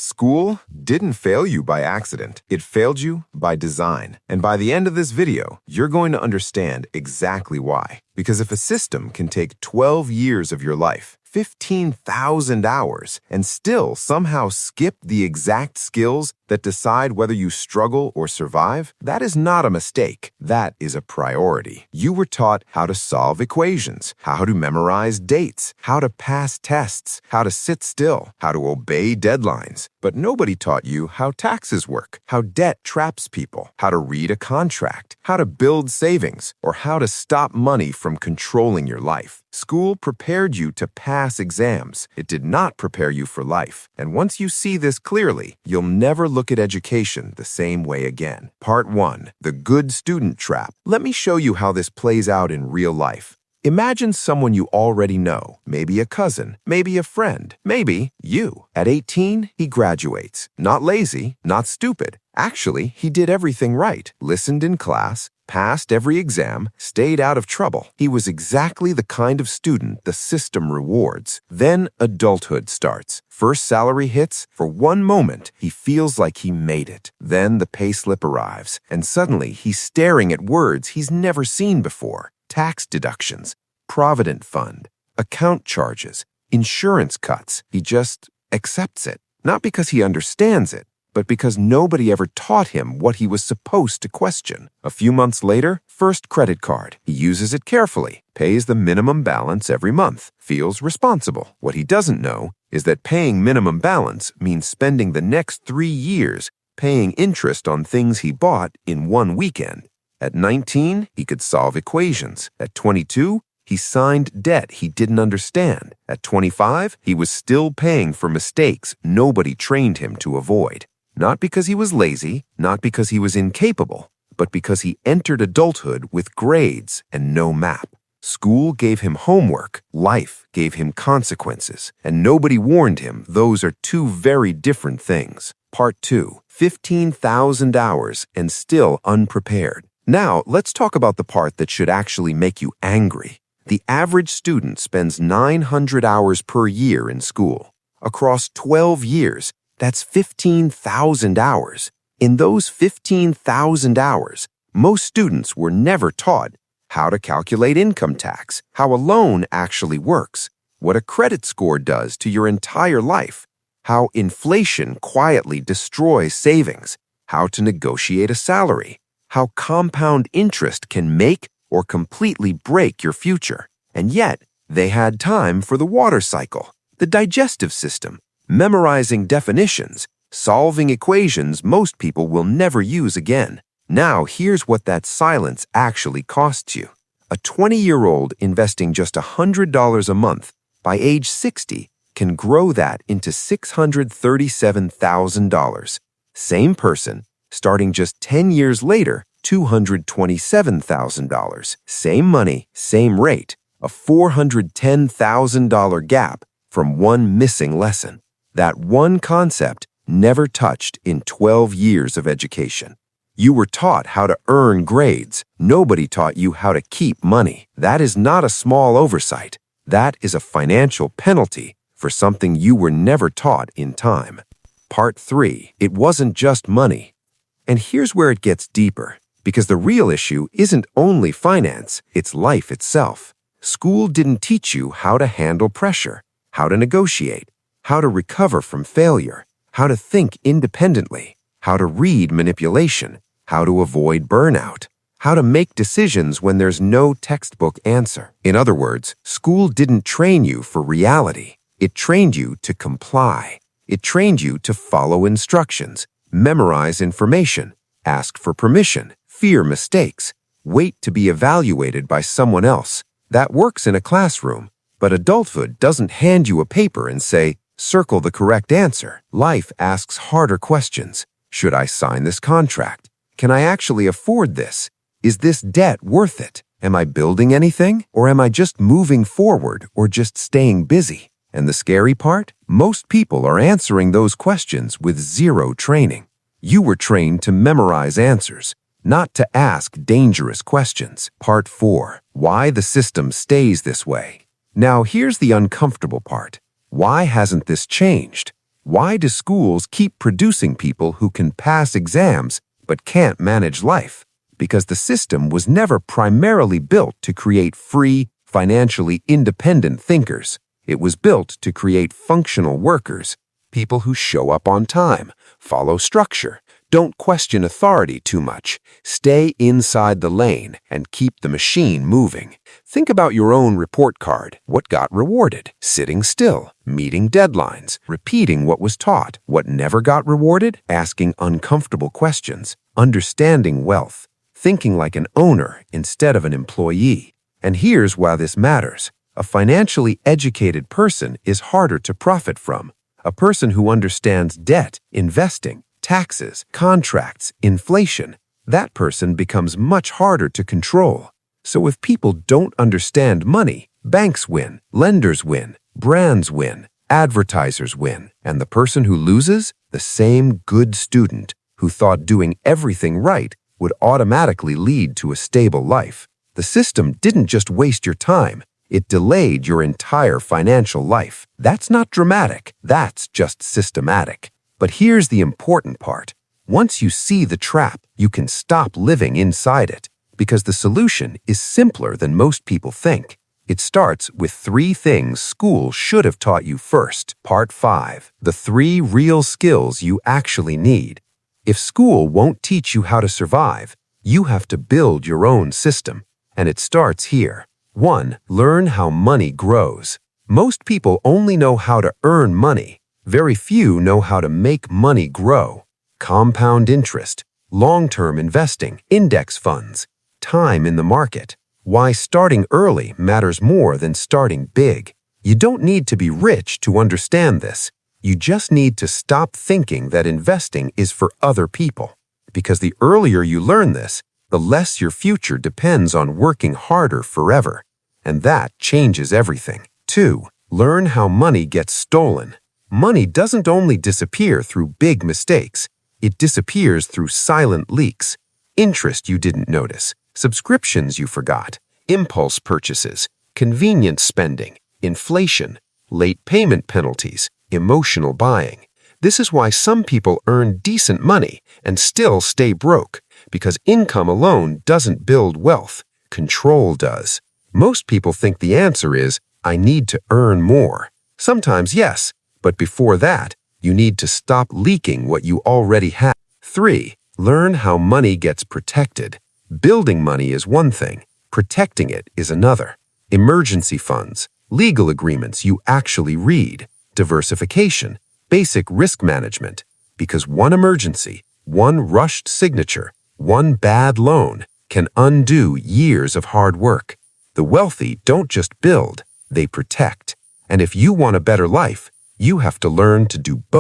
School didn't fail you by accident. It failed you by design. And by the end of this video, you're going to understand exactly why. Because if a system can take 12 years of your life, 15,000 hours, and still somehow skip the exact skills that decide whether you struggle or survive, that is not a mistake. That is a priority. You were taught how to solve equations, how to memorize dates, how to pass tests, how to sit still, how to obey deadlines. But nobody taught you how taxes work, how debt traps people, how to read a contract, how to build savings, or how to stop money from controlling your life. School prepared you to pass exams. It did not prepare you for life. And once you see this clearly, you'll never look at education the same way again. Part 1. The Good Student Trap. Let me show you how this plays out in real life. Imagine someone you already know, maybe a cousin, maybe a friend, maybe you. At 18, he graduates. Not lazy, not stupid. Actually, he did everything right. Listened in class, passed every exam, stayed out of trouble. He was exactly the kind of student the system rewards. Then adulthood starts. First salary hits. For one moment, he feels like he made it. Then the payslip arrives, and suddenly he's staring at words he's never seen before. Tax deductions, provident fund, account charges, insurance cuts. He just accepts it. Not because he understands it, but because nobody ever taught him what he was supposed to question. A few months later, first credit card. He uses it carefully, pays the minimum balance every month, feels responsible. What he doesn't know is that paying minimum balance means spending the next 3 years paying interest on things he bought in one weekend. At 19, he could solve equations. At 22, he signed debt he didn't understand. At 25, he was still paying for mistakes nobody trained him to avoid. Not because he was lazy, not because he was incapable, but because he entered adulthood with grades and no map. School gave him homework, life gave him consequences, and nobody warned him those are two very different things. Part 2. 15,000 hours and still unprepared. Now, let's talk about the part that should actually make you angry. The average student spends 900 hours per year in school. Across 12 years, that's 15,000 hours. In those 15,000 hours, most students were never taught how to calculate income tax, how a loan actually works, what a credit score does to your entire life, how inflation quietly destroys savings, how to negotiate a salary, how compound interest can make or completely break your future. And yet, they had time for the water cycle, the digestive system, memorizing definitions, solving equations most people will never use again. Now, here's what that silence actually costs you. A 20-year-old investing just $100 a month by age 60 can grow that into $637,000. Same person, starting just 10 years later, $227,000. Same money, same rate, a $410,000 gap from one missing lesson. That one concept never touched in 12 years of education. You were taught how to earn grades. Nobody taught you how to keep money. That is not a small oversight. That is a financial penalty for something you were never taught in time. Part 3. It wasn't just money. And here's where it gets deeper, because the real issue isn't only finance, it's life itself. School didn't teach you how to handle pressure, how to negotiate, how to recover from failure, how to think independently, how to read manipulation, how to avoid burnout, how to make decisions when there's no textbook answer. In other words, school didn't train you for reality. It trained you to comply. It trained you to follow instructions, memorize information, ask for permission, fear mistakes, wait to be evaluated by someone else. That works in a classroom, but adulthood doesn't hand you a paper and say, circle the correct answer. Life asks harder questions. Should I sign this contract? Can I actually afford this? Is this debt worth it? Am I building anything? Or am I just moving forward or just staying busy? And the scary part? Most people are answering those questions with zero training. You were trained to memorize answers, not to ask dangerous questions. Part 4. Why the system stays this way. Now here's the uncomfortable part. Why hasn't this changed? Why do schools keep producing people who can pass exams but can't manage life? Because the system was never primarily built to create free, financially independent thinkers. It was built to create functional workers, people who show up on time, follow structure, don't question authority too much, stay inside the lane, and keep the machine moving. Think about your own report card. What got rewarded? Sitting still, meeting deadlines, repeating what was taught. What never got rewarded? Asking uncomfortable questions, understanding wealth, thinking like an owner instead of an employee. And here's why this matters. A financially educated person is harder to profit from. A person who understands debt, investing, taxes, contracts, inflation, that person becomes much harder to control. So if people don't understand money, banks win, lenders win, brands win, advertisers win, and the person who loses, the same good student who thought doing everything right would automatically lead to a stable life. The system didn't just waste your time, it delayed your entire financial life. That's not dramatic, that's just systematic. But here's the important part. Once you see the trap, you can stop living inside it, because the solution is simpler than most people think. It starts with 3 things school should have taught you first. Part 5. The 3 real skills you actually need. If school won't teach you how to survive, you have to build your own system. And it starts here. 1. Learn how money grows. Most people only know how to earn money. Very few know how to make money grow. Compound interest, long-term investing, index funds, time in the market. Why starting early matters more than starting big. You don't need to be rich to understand this. You just need to stop thinking that investing is for other people. Because the earlier you learn this, the less your future depends on working harder forever. And that changes everything. 2. Learn how money gets stolen. Money doesn't only disappear through big mistakes. It disappears through silent leaks. Interest you didn't notice, subscriptions you forgot, impulse purchases, convenience spending, inflation, late payment penalties, emotional buying. This is why some people earn decent money and still stay broke, because income alone doesn't build wealth. Control does. Most people think the answer is, I need to earn more. Sometimes yes, but before that, you need to stop leaking what you already have. 3. Learn how money gets protected. Building money is one thing, protecting it is another. Emergency funds, legal agreements you actually read, diversification, basic risk management. Because one emergency, one rushed signature, one bad loan can undo years of hard work. The wealthy don't just build, they protect. And if you want a better life, you have to learn to do both.